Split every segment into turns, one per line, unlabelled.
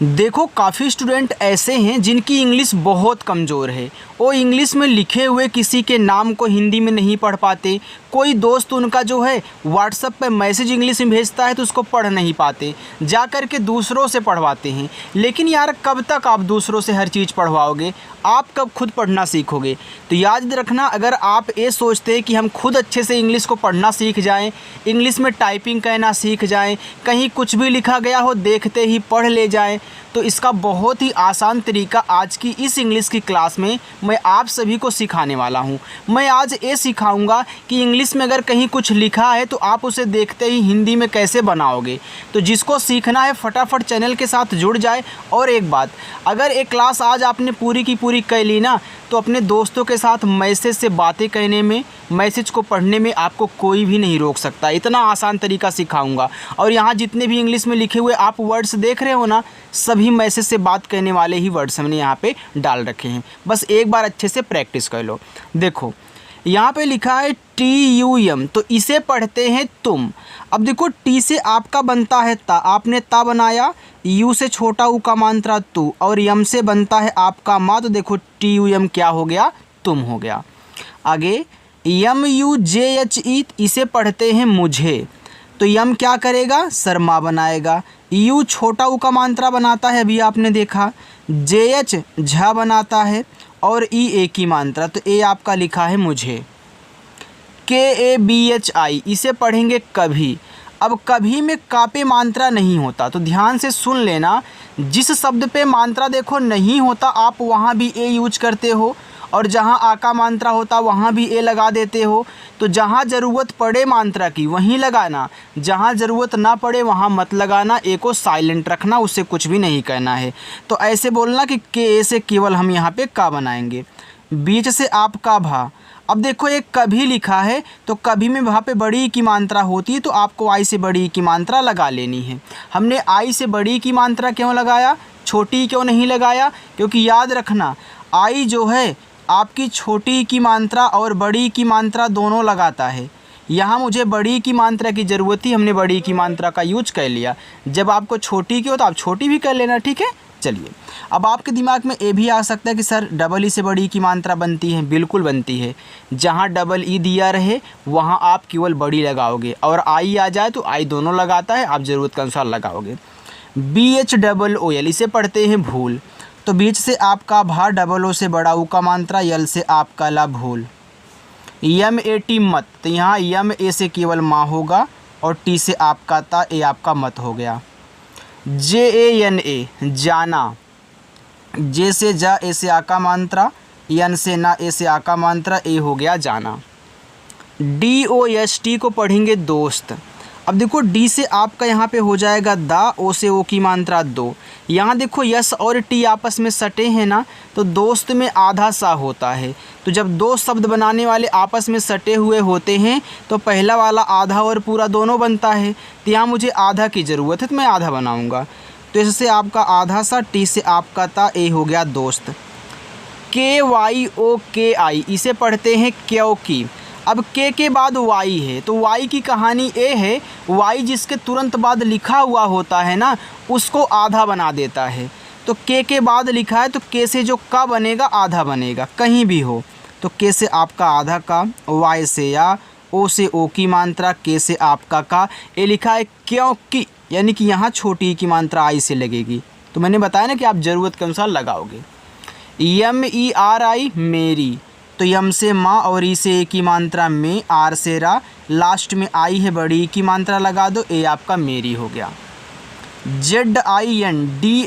देखो काफ़ी स्टूडेंट ऐसे हैं जिनकी इंग्लिश बहुत कमज़ोर है। वो इंग्लिश में लिखे हुए किसी के नाम को हिंदी में नहीं पढ़ पाते। कोई दोस्त उनका जो है व्हाट्सएप पे मैसेज इंग्लिश में भेजता है तो उसको पढ़ नहीं पाते, जा कर के दूसरों से पढ़वाते हैं। लेकिन यार कब तक आप दूसरों से हर चीज़ पढ़वाओगे? आप कब खुद पढ़ना सीखोगे? तो याद रखना, अगर आप ये सोचते हैं कि हम खुद अच्छे से इंग्लिश को पढ़ना सीख जाएं, इंग्लिश में टाइपिंग करना सीख जाएं, कहीं कुछ भी लिखा गया हो देखते ही पढ़ ले जाएं, तो इसका बहुत ही आसान तरीका आज की इस इंग्लिश की क्लास में मैं आप सभी को सिखाने वाला हूं। मैं आज ये सिखाऊंगा कि इंग्लिश में अगर कहीं कुछ लिखा है तो आप उसे देखते ही हिंदी में कैसे बनाओगे। तो जिसको सीखना है फटाफट चैनल के साथ जुड़ जाए। और एक बात, अगर एक क्लास आज आपने पूरी की पूरी कर ली ना, तो अपने दोस्तों के साथ मैसेज से बातें करने में, मैसेज को पढ़ने में आपको कोई भी नहीं रोक सकता। इतना आसान तरीका सिखाऊंगा। और यहाँ जितने भी इंग्लिश में लिखे हुए आप वर्ड्स देख रहे हो ना, सभी मैसेज से बात करने वाले ही वर्ड्स हमने यहाँ पे डाल रखे हैं। बस एक बार अच्छे से प्रैक्टिस कर लो। देखो यहाँ पे लिखा है TUM, तो इसे पढ़ते हैं तुम। अब देखो टी से आपका बनता है ता, आपने ता बनाया। यू से छोटा ऊ का मात्रा तू, और यम से बनता है आपका माँ, तो देखो TUM क्या हो गया? तुम हो गया। आगे MUJHE, इसे पढ़ते हैं मुझे, तो यम क्या करेगा? शर्मा बनाएगा। यू छोटा ऊ का मात्रा बनाता है, अभी आपने देखा। JH झा बनाता है, और ई ए की मात्रा, तो ए आपका लिखा है मुझे। KABHI, इसे पढ़ेंगे कभी। अब कभी में का पे मात्रा नहीं होता, तो ध्यान से सुन लेना। जिस शब्द पे मात्रा देखो नहीं होता आप वहाँ भी ए यूज करते हो, और जहाँ आ का मात्रा होता वहाँ भी ए लगा देते हो। तो जहाँ ज़रूरत पड़े मात्रा की वहीं लगाना, जहाँ ज़रूरत ना पड़े वहाँ मत लगाना। ए को साइलेंट रखना, उससे कुछ भी नहीं करना है। तो ऐसे बोलना कि के से केवल हम यहाँ पे का बनाएंगे। बीच से आपका भा। अब देखो एक कभी लिखा है, तो कभी में वहाँ पे बड़ी की मात्रा होती है, तो आपको आई से बड़ी की मात्रा लगा लेनी है। हमने आई से बड़ी की मात्रा क्यों लगाया, छोटी क्यों नहीं लगाया? क्योंकि याद रखना, आई जो है आपकी छोटी की मात्रा और बड़ी की मात्रा दोनों लगाता है। यहाँ मुझे बड़ी की मात्रा की ज़रूरत थी, हमने बड़ी की मात्रा का यूज कर लिया। जब आपको छोटी की हो तो आप छोटी भी कर लेना, ठीक है। चलिए, अब आपके दिमाग में ये भी आ सकता है कि सर डबल ई से बड़ी की मात्रा बनती है। बिल्कुल बनती है। जहाँ डबल ई दिया रहे वहाँ आप केवल बड़ी लगाओगे, और आई आ जाए तो आई दोनों लगाता है, आप ज़रूरत के अनुसार लगाओगे। BHOOL, इसे पढ़ते हैं भूल, तो बीच से आपका भा, डबल ओ से बड़ा ऊ का मात्रा, यल से आपका ला भूल। MAT मत, तो यहाँ यम ए से केवल माँ होगा, और टी से आपका ता, ए आपका मत हो गया। JANA जाना, जे से जा, ए से आका मात्रा, यन से ना, ए से आका मात्रा, ए हो गया जाना। DOST को पढ़ेंगे दोस्त। अब देखो डी से आपका यहाँ पे हो जाएगा दा, ओ से ओ की मात्रा दो। यहाँ देखो यस और टी आपस में सटे हैं ना, तो दोस्त में आधा सा होता है। तो जब दो शब्द बनाने वाले आपस में सटे हुए होते हैं तो पहला वाला आधा और पूरा दोनों बनता है। तो यहाँ मुझे आधा की ज़रूरत है, तो मैं आधा बनाऊँगा। तो इससे आपका आधा सा, टी से आपका ता, ए हो गया दोस्त। KYOKI, इसे पढ़ते हैं क्योंकि। अब के बाद वाई है, तो वाई की कहानी ए है, वाई जिसके तुरंत बाद लिखा हुआ होता है ना, उसको आधा बना देता है। तो के बाद लिखा है, तो के से जो का बनेगा आधा बनेगा, कहीं भी हो। तो के से आपका आधा का, वाई से या, ओ से ओ की मात्रा, के से आपका का, ए लिखा है क्योंकि, यानी कि यहाँ छोटी की मात्रा आई से लगेगी। तो मैंने बताया ना कि आप ज़रूरत के अनुसार लगाओगे। MERI मेरी, तो यम से माँ और ई से ए की मात्रा में, आर से रा, लास्ट में आई है बड़ी की मात्रा लगा दो, ए आपका मेरी हो गया। ZINDAGI,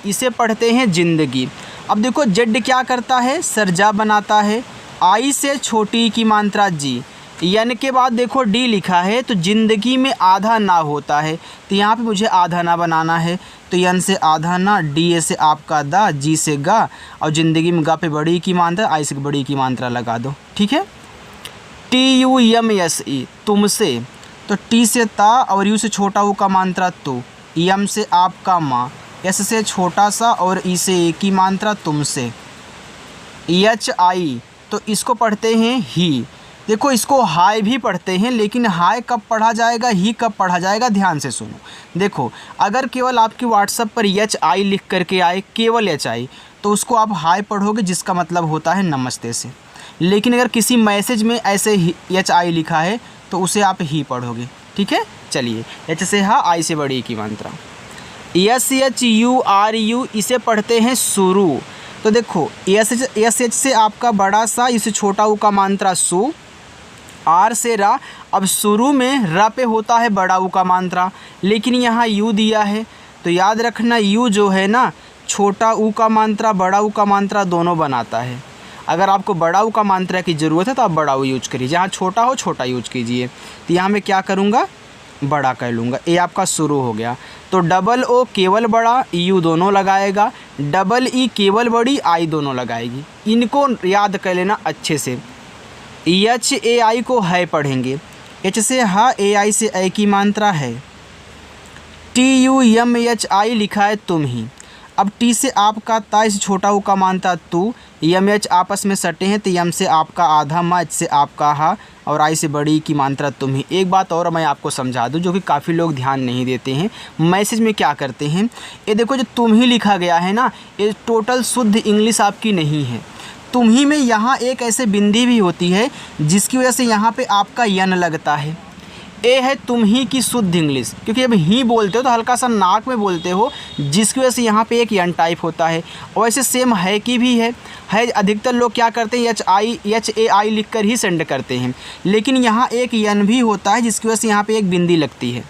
इसे पढ़ते हैं जिंदगी। अब देखो जेड क्या करता है, सरजा बनाता है। आई से छोटी की मात्रा जी, यन के बाद देखो डी लिखा है, तो जिंदगी में आधा ना होता है, तो यहाँ पे मुझे आधा ना बनाना है। तो यन से आधा ना, डी ए से आपका दा, जी से गा, और ज़िंदगी में गा पे बड़ी की मात्रा, आई से बड़ी की मात्रा लगा दो, ठीक है। TUMSE तुमसे, तो टी से ता और यू से छोटा ऊ का मात्रा तो, यम से आपका माँ, एस से छोटा सा और ई से ए की मात्रा तुमसे। HI, तो इसको पढ़ते हैं ही, देखो इसको हाय भी पढ़ते हैं, लेकिन हाय कब पढ़ा जाएगा, ही कब पढ़ा जाएगा, ध्यान से सुनो। देखो अगर केवल आपके व्हाट्सएप पर HI लिख करके आए, केवल HI, तो उसको आप हाय पढ़ोगे, जिसका मतलब होता है नमस्ते से। लेकिन अगर किसी मैसेज में ऐसे HI लिखा है तो उसे आप ही पढ़ोगे, ठीक है। चलिए, H से हा, I से बड़ी की मात्रा। SHURU इसे पढ़ते हैं शुरू। तो देखो SH से आपका बड़ा सा, इसे छोटा ऊ का मात्रा सु, R से रा। अब शुरू में र पे होता है बड़ा ऊ का मात्रा, लेकिन यहाँ U दिया है, तो याद रखना U जो है ना, छोटा ऊ का मात्रा बड़ा ऊ का मात्रा दोनों बनाता है। अगर आपको बड़ा ऊ का मात्रा की ज़रूरत है तो आप बड़ा ऊ यूज करिए, जहाँ छोटा हो छोटा यूज कीजिए। तो यहाँ मैं क्या करूँगा, बड़ा कर लूँगा। ये आपका शुरू हो गया। तो डबल ओ केवल बड़ा, यू दोनों लगाएगा, डबल ई केवल बड़ी, आई दोनों लगाएगी। इनको याद कर लेना अच्छे से। HAI को है पढ़ेंगे, H से हा, AI से ऐ की मात्रा है। TUMHI लिखा है तुम ही। अब T से आपका ता, इसे छोटा ऊ का मात्रा तू, MH आपस में सटे हैं, तो M से आपका आधा मा, H से आपका हा, और I से बड़ी की मात्रा तुम ही। एक बात और मैं आपको समझा दूं, जो कि काफ़ी लोग ध्यान नहीं देते हैं। मैसेज में क्या करते हैं, ये देखो जो तुम ही लिखा गया है ना, ये टोटल शुद्ध इंग्लिश आपकी नहीं है। तुम ही में यहाँ एक ऐसे बिंदी भी होती है जिसकी वजह से यहाँ पे आपका यन लगता है। ए है तुम ही की शुद्ध इंग्लिश, क्योंकि जब ही बोलते हो तो हल्का सा नाक में बोलते हो, जिसकी वजह से यहाँ पे एक यन टाइप होता है। और वैसे सेम है की भी है। अधिकतर लोग क्या करते हैं, HAI लिख कर ही सेंड करते हैं, लेकिन यहाँ एक यन भी होता है, जिसकी वजह से यहाँ पे एक बिंदी लगती है,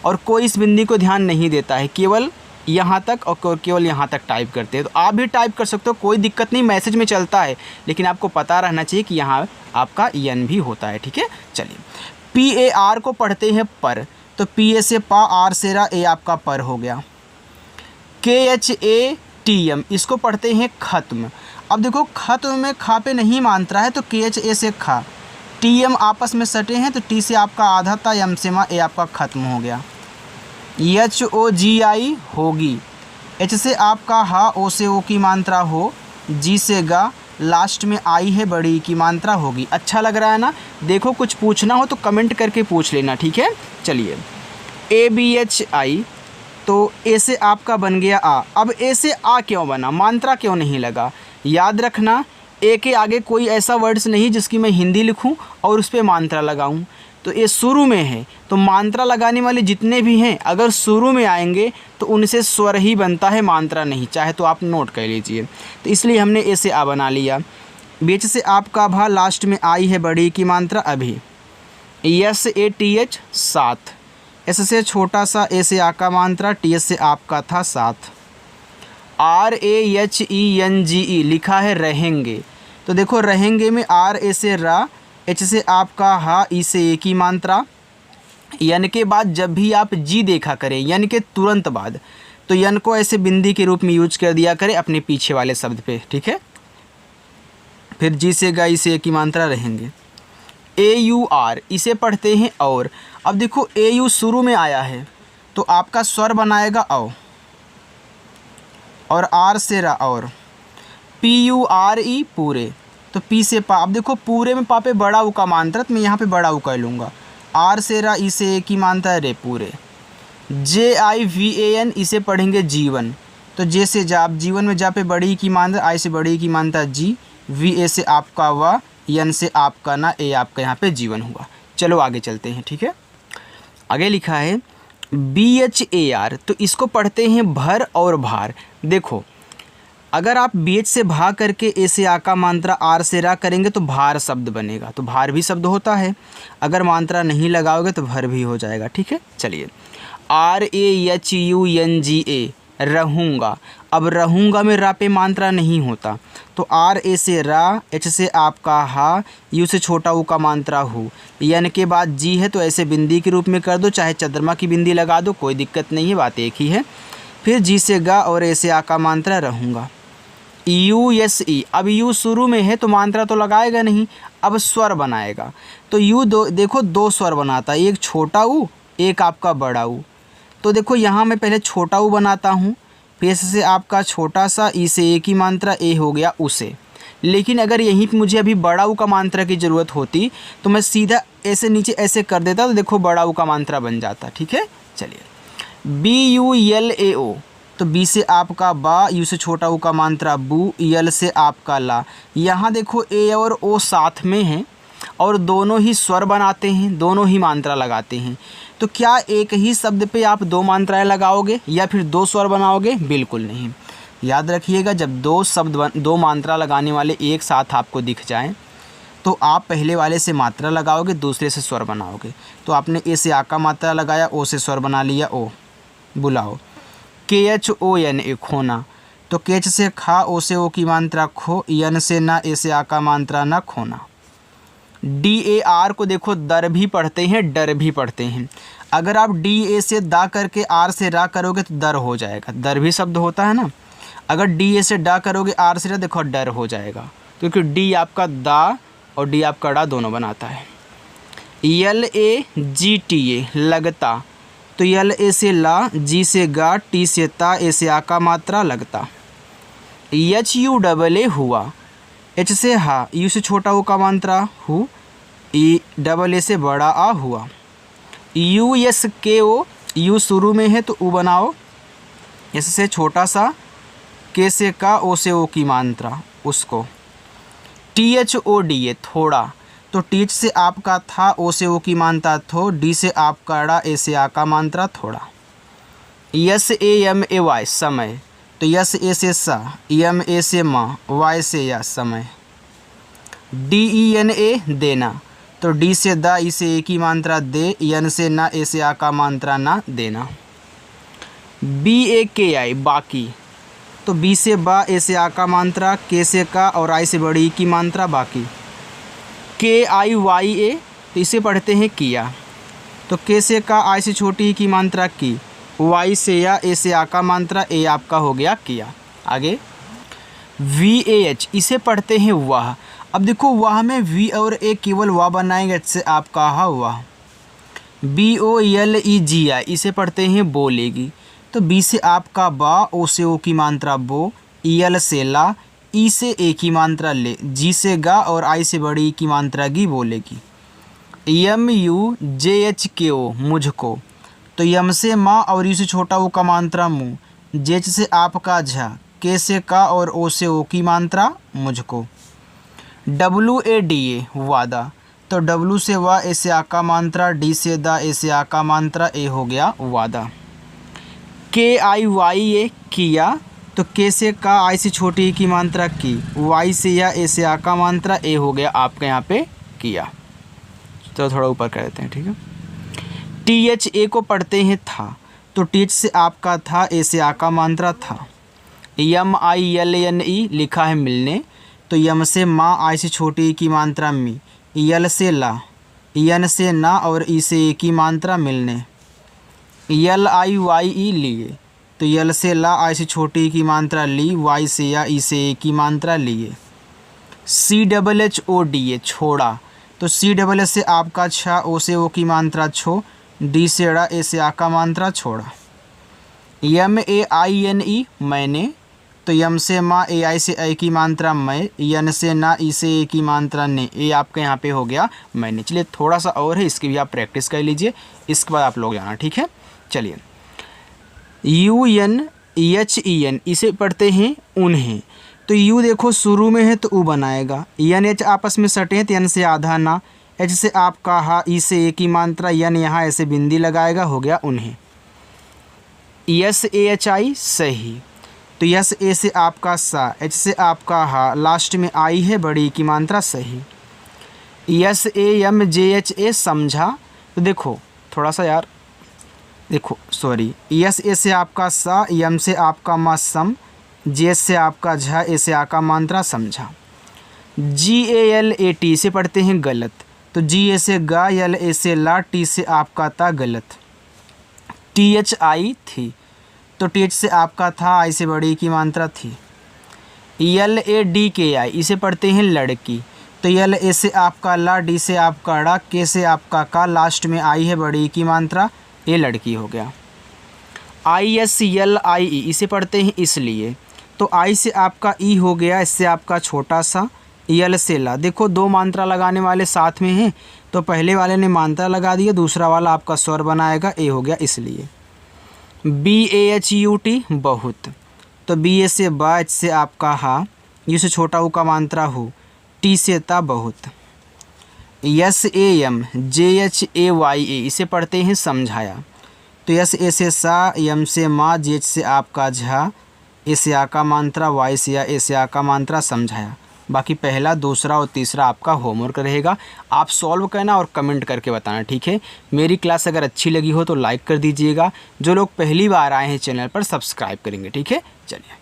और कोई इस बिंदी को ध्यान नहीं देता है, केवल यहाँ तक और केवल यहाँ तक टाइप करते हैं। तो आप भी टाइप कर सकते हो, कोई दिक्कत नहीं, मैसेज में चलता है, लेकिन आपको पता रहना चाहिए कि यहाँ आपका यन भी होता है, ठीक है। चलिए, PAR को पढ़ते हैं पर, तो PA से पा, R से रा, ए आपका पर हो गया। KHATM इसको पढ़ते हैं खत्म। अब देखो खत्म में खा पे नहीं मात्रा है, तो KHA से खा, TM आपस में सटे हैं, तो T से आपका आधा था, M से मा, ए आपका खत्म हो गया। HOGI होगी, H से आपका हा, O से ओ की मात्रा हो, G से गा, लास्ट में आई है बड़ी की मात्रा होगी। अच्छा लग रहा है ना। देखो कुछ पूछना हो तो कमेंट करके पूछ लेना, ठीक है। चलिए, ABHI, तो ए से आपका बन गया आ। अब ए से आ क्यों बना, मात्रा क्यों नहीं लगा, याद रखना ए के आगे कोई ऐसा वर्ड्स नहीं जिसकी मैं हिंदी लिखूं और उस पर मात्रा लगाऊं। तो ये शुरू में है, तो मात्रा लगाने वाले जितने भी हैं अगर शुरू में आएंगे तो उनसे स्वर ही बनता है, मात्रा नहीं। चाहे तो आप नोट कर लीजिए। तो इसलिए हमने ए से आ बना लिया। बीच से आपका भा, लास्ट में आई है बड़ी की मात्रा अभी। SATH 7, एस से छोटा सा, ए से आ का मात्रा, TH से आपका था 7। RAHENGE लिखा है रहेंगे। तो देखो रहेंगे में R, ए से रा, H से आपका हा, ई से ए की मात्रा। यन के बाद जब भी आप जी देखा करें, यन के तुरंत बाद, तो यन को ऐसे बिंदी के रूप में यूज कर दिया करें अपने पीछे वाले शब्द पे, ठीक है। फिर जी से गा, ई से ए की मात्रा रहेंगे। AUR इसे पढ़ते हैं और। अब देखो AU शुरू में आया है तो आपका स्वर बनाएगा औ, और R से रा और। PURE पूरे, तो P से पा। अब देखो पूरे में पा पे बड़ा ऊ का मात्रा, तो मैं यहाँ पे बड़ा ऊ कर लूँगा। R से रा, ई से ए की मात्रा रे पूरे। JIVAN इसे पढ़ेंगे जीवन, तो जे से जा, आप जीवन में जा पे बड़ी की मात्रा, आई से बड़ी की मात्रा जी, VA से आपका वा, यन से आपका ना, ए आपका यहाँ पे जीवन हुआ। चलो आगे चलते हैं, ठीक है। आगे लिखा है BHAR, तो इसको पढ़ते हैं भर और भार। देखो अगर आप BH से भा करके ए से आ का मात्रा, R से रा करेंगे तो भार शब्द बनेगा, तो भार भी शब्द होता है। अगर मात्रा नहीं लगाओगे तो भर भी हो जाएगा, ठीक है। चलिए, RAHUNGA रहूँगा। अब रहूँगा में रा पे मात्रा नहीं होता, तो RA से रा, H से आपका हा, U से छोटा ऊ का मात्रा हु, यन के बाद जी है तो ऐसे बिंदी के रूप में कर दो, चाहे चंद्रमा की बिंदी लगा दो, कोई दिक्कत नहीं है, बात एक ही है। फिर जी से गा और ए से आ का मात्रा रहूँगा। USE, अब यू शुरू में है तो मात्रा तो लगाएगा नहीं, अब स्वर बनाएगा। तो यू देखो दो स्वर बनाता है, एक छोटा ऊ, एक आपका बड़ा ऊ। तो देखो यहाँ मैं पहले छोटा ऊ बनाता हूँ, फिर से आपका छोटा सा, ई से ए की मात्रा, ए हो गया उसे। लेकिन अगर यहीं पे मुझे अभी बड़ा ऊ का मात्रा की ज़रूरत होती तो मैं सीधा ऐसे नीचे ऐसे कर देता तो देखो बड़ा ऊ का मात्रा बन जाता। ठीक है, चलिए BULAO, तो बी से आपका बा, यू से छोटा ऊ का मात्रा बू, यल से आपका ला। यहाँ देखो ए और ओ साथ में हैं और दोनों ही स्वर बनाते हैं, दोनों ही मात्रा लगाते हैं। तो क्या एक ही शब्द पे आप दो मात्राएं लगाओगे या फिर दो स्वर बनाओगे? बिल्कुल नहीं। याद रखिएगा, जब दो मात्रा लगाने वाले एक साथ आपको दिख जाएं तो आप पहले वाले से मात्रा लगाओगे, दूसरे से स्वर बनाओगे। तो आपने ए से आ का मात्रा लगाया, ओ से स्वर बना लिया, ओ बुलाओ। KHONA, खोना, तो केच से खा, ओ से ओ की मात्रा खो, यन से ना, ए से आ का मात्रा ना, खोना। DAR को देखो दर भी पढ़ते हैं, डर भी पढ़ते हैं। अगर आप DA से दा करके आर से रा करोगे तो दर हो जाएगा, दर भी शब्द होता है ना। अगर DA से डा करोगे आर से रा, देखो डर हो जाएगा, क्योंकि डी आपका दा और डी आपका डा दोनों बनाता है। LAGTA, लगता, तो LA से ला, जी से गा, टी से ता, ए से आ का मात्रा, लगता। HUAA, हुआ, एच से हा, यू से छोटा ऊ का मात्रा हु, AA से बड़ा आ, हुआ। USKO, यू शुरू में है तो ऊ बनाओ, एस से छोटा सा, के से का, ओ से ओ की मात्रा, उसको। THODA, थोड़ा, तो टीच से आपका था, ओ से ओ की मात्रा थो, डी से आपका डा, ए से आ का मात्रा थोड़ा। SAMAY, समय, तो यस ए से सा, यम ए से माँ, वाई से या, समय। DENA, देना, तो डी से दा, ई से ए की मात्रा दे, यन से ना, ए से आ का मात्रा ना, देना। BAKI, बाकी, तो बी से बा, ए से आ का मात्रा, के से का और आई से बड़ी ई की मात्रा, बाकी। KIYA, तो इसे पढ़ते हैं किया, तो के से का, आई से छोटी ई की मात्रा की, वाई से या, ए से आ का मात्रा, ए आपका हो गया किया। आगे VAH, इसे पढ़ते हैं वाह। अब देखो वाह में वी और ए केवल वाह बनाएंगे, इससे आपका हा वाह। BOLEGI, इसे पढ़ते हैं बोलेगी, तो बी से आपका बा, ओ से ओ की मात्रा बो, यल से ला, ई से ए की मात्रा ले, जी से गा और आई से बड़ी ई की मात्रा गी, बोलेगी। MUJHKO, मुझको, तो यम से माँ और यू से छोटा ओ का मात्रा मुँह, जेच से आपका झा, के से का और ओ से ओ की मात्रा, मुझको। WADA, वादा, तो डब्लू से वा, ए से आ का मात्रा, डी से दा, ए से आ का मात्रा, ए हो गया वादा। KIYA, किया, तो के से का, आई से छोटी ई की मात्रा की, वाई से या, ए से आ का मात्रा, ए हो गया आपके यहाँ पे किया। तो थोड़ा ऊपर कर देते हैं, ठीक है। THA को पढ़ते हैं था, तो टीच से आपका था, ए से आ का मात्रा था। MILNE, लिखा है मिलने, तो यम से माँ, आई से छोटी ई की मात्रा मी, यल से ला, यन से ना और ई से ए की मात्रा, मिलने। LIYE, लिए, तो यल से ला, आई से छोटी ई की मात्रा ली, वाई से या, ई से ए की मात्रा लिए। CHHODA, छोड़ा, तो CHS से आपका छा, ओ से ओ की मात्रा छो, डी से ड़ा, ए से आ का मात्रा छोड़ा। MAINE, मैंने, तो यम से माँ, ए आई से ए की मात्रा मैं, यन से ना, ई से ए की मात्रा ने, ए आपके यहाँ पे हो गया मैंने। चलिए थोड़ा सा और है, इसकी भी आप प्रैक्टिस कर लीजिए, इसके बाद आप लोग जाना, ठीक है। चलिए UNHEN, इसे पढ़ते हैं उन्हें, तो यू देखो शुरू में है तो ऊ बनाएगा, यन एच आपस में सटे हैं तो यन से आधा ना, एच से आपका हा, ई से ए की मात्रा, यन यहाँ ऐसे बिंदी लगाएगा, हो गया उन्हें। SAHI, सही, तो यस ए से आपका सा, एच से आपका हा, लास्ट में आई है बड़ी की मात्रा, सही। SAMJHA, समझा, तो देखो थोड़ा सा यार, देखो सॉरी, यस ए से आपका सा, यम से आपका मा, सम, जे से आपका झा, ए से आका मात्रा, समझा। GALAT, से पढ़ते हैं गलत, तो जी ए से गा, यल ए से ला, टी से आपका था, गलत। THI, थी, तो TH से आपका था, आई से बड़ी की मात्रा थी। LADKI, इसे पढ़ते हैं लड़की, तो यल ए से आपका ला, डी से आपका ड़ा, के से आपका का, लास्ट में आई है बड़ी की मात्रा, ये लड़की हो गया। ISLIE, इसे पढ़ते हैं इसलिए, तो आई से आपका ई हो गया, इससे आपका छोटा सा यल से ला। देखो दो मात्रा लगाने वाले साथ में हैं, तो पहले वाले ने मात्रा लगा दिया, दूसरा वाला आपका स्वर बनाएगा, ए हो गया इसलिए। BAHUT बहुत, तो BA से बा, एच से आपका हा, यू से छोटा ऊ का मात्रा हो, टी से ता बहुत। SAM JHAYA इसे पढ़ते हैं समझाया, तो SA से सा, यम से माँ, जेच से आपका झा, ए से आ का मात्रा, वाई से या, ए से आ का मात्रा समझाया। बाकी पहला, दूसरा और तीसरा आपका होमवर्क रहेगा, आप सॉल्व करना और कमेंट करके बताना, ठीक है। मेरी क्लास अगर अच्छी लगी हो तो लाइक कर दीजिएगा, जो लोग पहली बार आए हैं चैनल पर सब्सक्राइब करेंगे, ठीक है। चलिए।